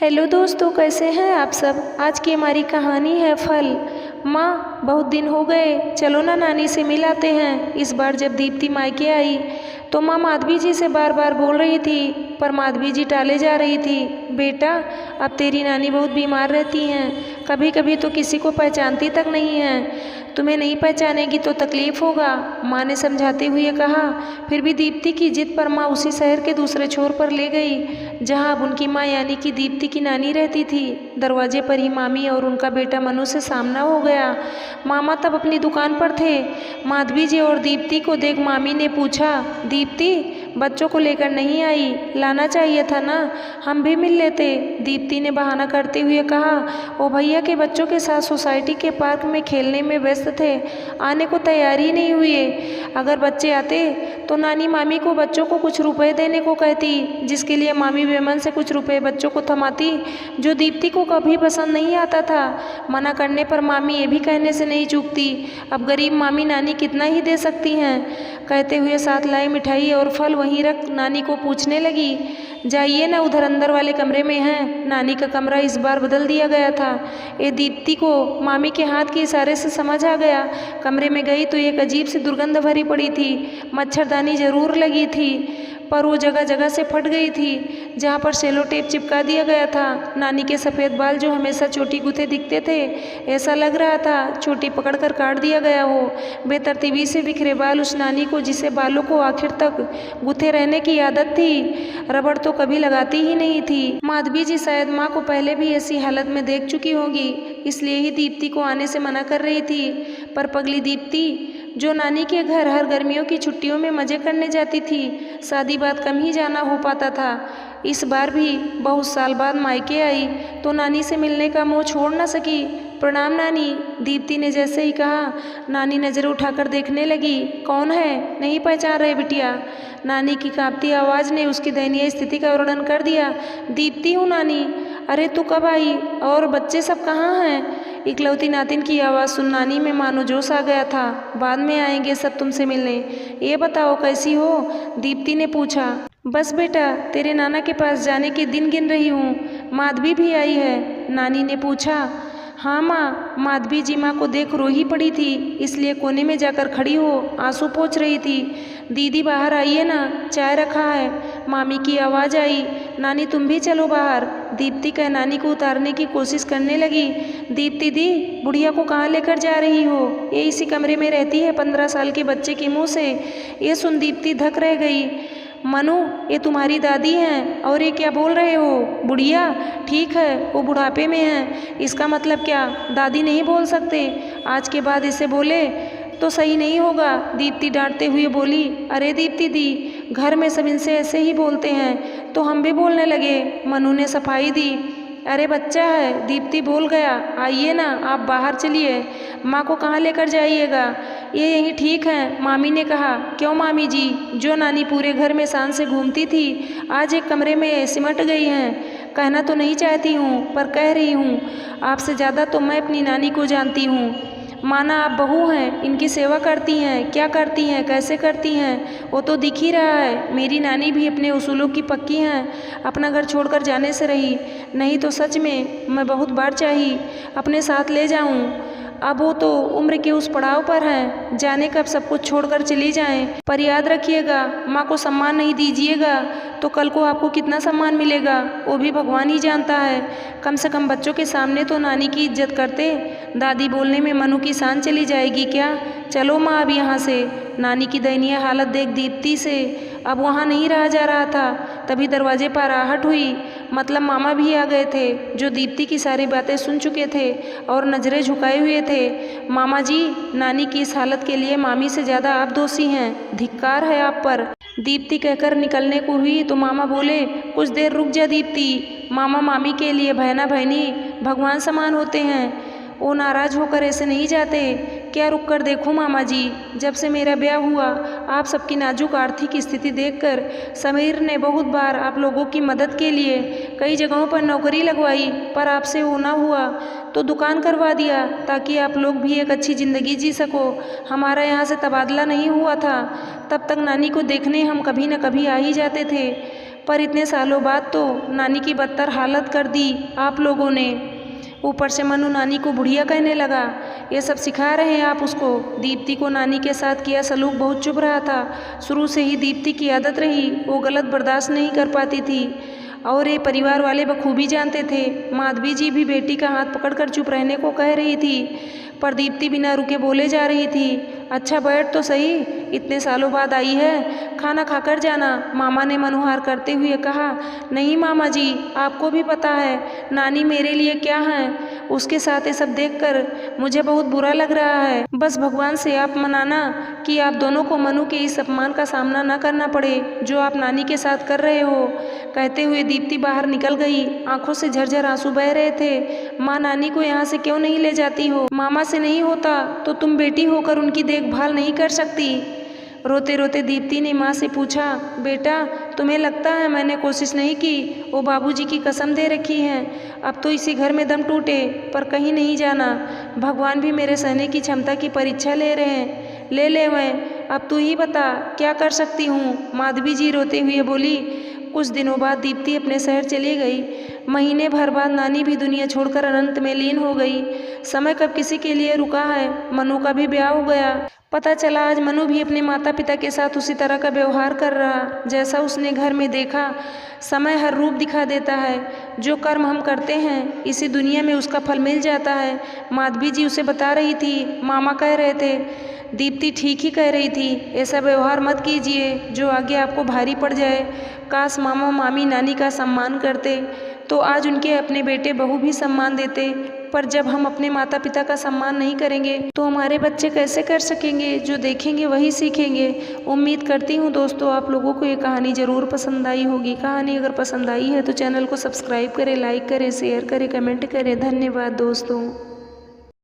Hello दोस्तों, कैसे हैं आप सब। आज की हमारी कहानी है फल। माँ, बहुत दिन हो गए, चलो ना नानी से मिल आते हैं। इस बार जब दीप्ति मायके आई तो माँ माधवी जी से बार बार बोल रही थी, पर माधवी जी टाले जा रही थी। बेटा, अब तेरी नानी बहुत बीमार रहती हैं, कभी कभी तो किसी को पहचानती तक नहीं है। तुम्हें नहीं पहचानेगी तो तकलीफ होगा, माँ ने समझाते हुए कहा। फिर भी दीप्ति की जिद पर माँ उसी शहर के दूसरे छोर पर ले गई जहाँ अब उनकी माँ यानी कि दीप्ति की नानी रहती थी। दरवाजे पर ही मामी और उनका बेटा मनु से सामना हो गया। मामा तब अपनी दुकान पर थे। माधवी जी और दीप्ति को देख मामी ने पूछा, दीप्ति, बच्चों को लेकर नहीं आई? लाना चाहिए था ना, हम भी मिल लेते। दीप्ति ने बहाना करते हुए कहा, वो भैया के बच्चों के साथ सोसाइटी के पार्क में खेलने में व्यस्त थे, आने को तैयार ही नहीं हुए। अगर बच्चे आते तो नानी मामी को बच्चों को कुछ रुपए देने को कहती, जिसके लिए मामी बेमन से कुछ रुपए बच्चों को थमाती, जो दीप्ति को कभी पसंद नहीं आता था। मना करने पर मामी ये भी कहने से नहीं चूकती, अब गरीब मामी नानी कितना ही दे सकती हैं। कहते हुए साथ लाई मिठाई और फल वहीं रख नानी को पूछने लगी, जाइए ना, उधर अंदर वाले कमरे में हैं। नानी का कमरा इस बार बदल दिया गया था। ये दीप्ति को मामी के हाथ के इशारे से समझ आ गया। कमरे में गई तो एक अजीब सी दुर्गंध भरी पड़ी थी। मच्छरदानी जरूर लगी थी, पर वो जगह जगह से फट गई थी जहाँ पर सेलो टेप चिपका दिया गया था। नानी के सफ़ेद बाल जो हमेशा चोटी गुथे दिखते थे, ऐसा लग रहा था चोटी पकड़कर काट दिया गया हो। बेतरतीबी से बिखरे बाल उस नानी को, जिसे बालों को आखिर तक गुथे रहने की आदत थी, रबड़ तो कभी लगाती ही नहीं थी। माधवी जी शायद माँ को पहले भी ऐसी हालत में देख चुकी होगी, इसलिए ही दीप्ति को आने से मना कर रही थी। पर पगली दीप्ति, जो नानी के घर हर गर्मियों की छुट्टियों में मज़े करने जाती थी, शादी बाद कम ही जाना हो पाता था, इस बार भी बहुत साल बाद मायके आई तो नानी से मिलने का मोह छोड़ न सकी। प्रणाम नानी, दीप्ति ने जैसे ही कहा, नानी नज़र उठाकर देखने लगी। कौन है, नहीं पहचान रहे बिटिया? नानी की कांपती आवाज़ ने उसकी दयनीय स्थिति का वर्णन कर दिया। दीप्ति हूँ नानी। अरे तू कब आई, और बच्चे सब कहाँ हैं? इकलौती नातिन की आवाज़ सुन नानी में मानो जोश आ गया था। बाद में आएंगे सब तुमसे मिलने। ये बताओ कैसी हो? दीप्ति ने पूछा। बस बेटा, तेरे नाना के पास जाने के दिन गिन रही हूँ। माधवी भी आई है? नानी ने पूछा। हाँ माँ, माधवी जी माँ को देख रो ही पड़ी थी, इसलिए कोने में जाकर खड़ी हो आंसू पोंछ रही थी। दीदी बाहर आइए ना, चाय रखा है। मामी की आवाज़ आई। नानी तुम भी चलो बाहर। दीप्ति कह नानी को उतारने की कोशिश करने लगी। दीप्ति दी, बुढ़िया को कहाँ लेकर जा रही हो? ये इसी कमरे में रहती है 15 साल के बच्चे के मुँह से। ये सुन दीप्ति धक रह गई। मनु, ये तुम्हारी दादी हैं, और ये क्या बोल रहे हो? बुढ़िया? ठीक है, वो बुढ़ापे में है, इसका मतलब क्या दादी नहीं बोल सकते? आज के बाद इसे बोले तो सही नहीं होगा। दीप्ति डांटते हुए बोली। अरे दीप्ति दी, घर में सब इनसे ऐसे ही बोलते हैं तो हम भी बोलने लगे। मनु ने सफाई दी। अरे बच्चा है, दीप्ति बोल गया। आइए ना, आप बाहर चलिए। माँ को कहाँ लेकर जाइएगा? ये यहीं ठीक है, मामी ने कहा। क्यों मामी जी? जो नानी पूरे घर में शान से घूमती थी, आज एक कमरे में सिमट गई हैं। कहना तो नहीं चाहती हूँ, पर कह रही हूँ, आपसे ज़्यादा तो मैं अपनी नानी को जानती हूँ। माना आप बहू हैं, इनकी सेवा करती हैं, क्या करती हैं, कैसे करती हैं, वो तो दिख ही रहा है। मेरी नानी भी अपने उसूलों की पक्की हैं, अपना घर छोड़कर जाने से रही, नहीं तो सच में मैं बहुत बार चाही अपने साथ ले जाऊं। अब वो तो उम्र के उस पड़ाव पर हैं, जाने कब सब कुछ छोड़कर चली जाएं। पर याद रखिएगा, माँ को सम्मान नहीं दीजिएगा तो कल को आपको कितना सम्मान मिलेगा वो भी भगवान ही जानता है। कम से कम बच्चों के सामने तो नानी की इज्जत करते। दादी बोलने में मनु की शान चली जाएगी क्या? चलो माँ अब यहाँ से। नानी की दयनीय हालत देख दीप्ति से अब वहाँ नहीं रहा जा रहा था। तभी दरवाजे पर आहट हुई, मतलब मामा भी आ गए थे, जो दीप्ति की सारी बातें सुन चुके थे और नज़रें झुकाए हुए थे। मामा जी, नानी की इस हालत के लिए मामी से ज़्यादा आप दोषी हैं, धिक्कार है आप पर। दीप्ति कहकर निकलने को हुई तो मामा बोले, कुछ देर रुक जा दीप्ति। मामा मामी के लिए बहना बहनी भगवान समान होते हैं, वो नाराज़ होकर ऐसे नहीं जाते। क्या रुक कर देखूं मामा जी, जब से मेरा ब्याह हुआ आप सबकी नाजुक आर्थिक स्थिति देखकर समीर ने बहुत बार आप लोगों की मदद के लिए कई जगहों पर नौकरी लगवाई, पर आपसे वो ना हुआ तो दुकान करवा दिया ताकि आप लोग भी एक अच्छी ज़िंदगी जी सको। हमारा यहाँ से तबादला नहीं हुआ था, तब तक नानी को देखने हम कभी न कभी आ ही जाते थे। पर इतने सालों बाद तो नानी की बदतर हालत कर दी आप लोगों ने। ऊपर से मनु नानी को बुढ़िया कहने लगा। ये सब सिखा रहे हैं आप उसको। दीप्ति को नानी के साथ किया सलूक बहुत चुभ रहा था। शुरू से ही दीप्ति की आदत रही, वो गलत बर्दाश्त नहीं कर पाती थी और ये परिवार वाले बखूबी जानते थे। माधवी जी भी बेटी का हाथ पकड़कर चुप रहने को कह रही थी, पर दीप्ति बिना रुके बोले जा रही थी। अच्छा बैठ तो सही, इतने सालों बाद आई है, खाना खाकर जाना, मामा ने मनुहार करते हुए कहा। नहीं मामा जी, आपको भी पता है नानी मेरे लिए क्या है। उसके साथ ये सब देखकर मुझे बहुत बुरा लग रहा है। बस भगवान से आप मनाना कि आप दोनों को मनु के इस अपमान का सामना न करना पड़े जो आप नानी के साथ कर रहे हो। कहते हुए दीप्ति बाहर निकल गई। आंखों से झरझर आंसू बह रहे थे। माँ, नानी को यहाँ से क्यों नहीं ले जाती हो? मामा से नहीं होता तो तुम बेटी होकर उनकी देखभाल नहीं कर सकती? रोते रोते दीप्ति ने माँ से पूछा। बेटा, तुम्हें लगता है मैंने कोशिश नहीं की? वो बाबूजी की कसम दे रखी है, अब तो इसी घर में दम टूटे पर कहीं नहीं जाना। भगवान भी मेरे सहने की क्षमता की परीक्षा ले रहे हैं। ले मैं, अब तू ही बता क्या कर सकती हूँ? माधवी जी रोते हुए बोली। कुछ दिनों बाद दीप्ति अपने शहर चली गई। महीने भर बाद नानी भी दुनिया छोड़कर अनंत में लीन हो गई। समय कब किसी के लिए रुका है। मनु का भी ब्याह हो गया। पता चला आज मनु भी अपने माता पिता के साथ उसी तरह का व्यवहार कर रहा जैसा उसने घर में देखा। समय हर रूप दिखा देता है। जो कर्म हम करते हैं इसी दुनिया में उसका फल मिल जाता है। माधवी जी उसे बता रही थी, मामा कह रहे थे। दीप्ति ठीक ही कह रही थी। ऐसा व्यवहार मत कीजिए जो आगे आपको भारी पड़ जाए। काश मामा मामी नानी का सम्मान करते तो आज उनके अपने बेटे बहू भी सम्मान देते। पर जब हम अपने माता पिता का सम्मान नहीं करेंगे तो हमारे बच्चे कैसे कर सकेंगे? जो देखेंगे वही सीखेंगे। उम्मीद करती हूँ दोस्तों आप लोगों को ये कहानी ज़रूर पसंद आई होगी। कहानी अगर पसंद आई है तो चैनल को सब्सक्राइब करें, लाइक करें, शेयर करें, कमेंट करें। धन्यवाद दोस्तों।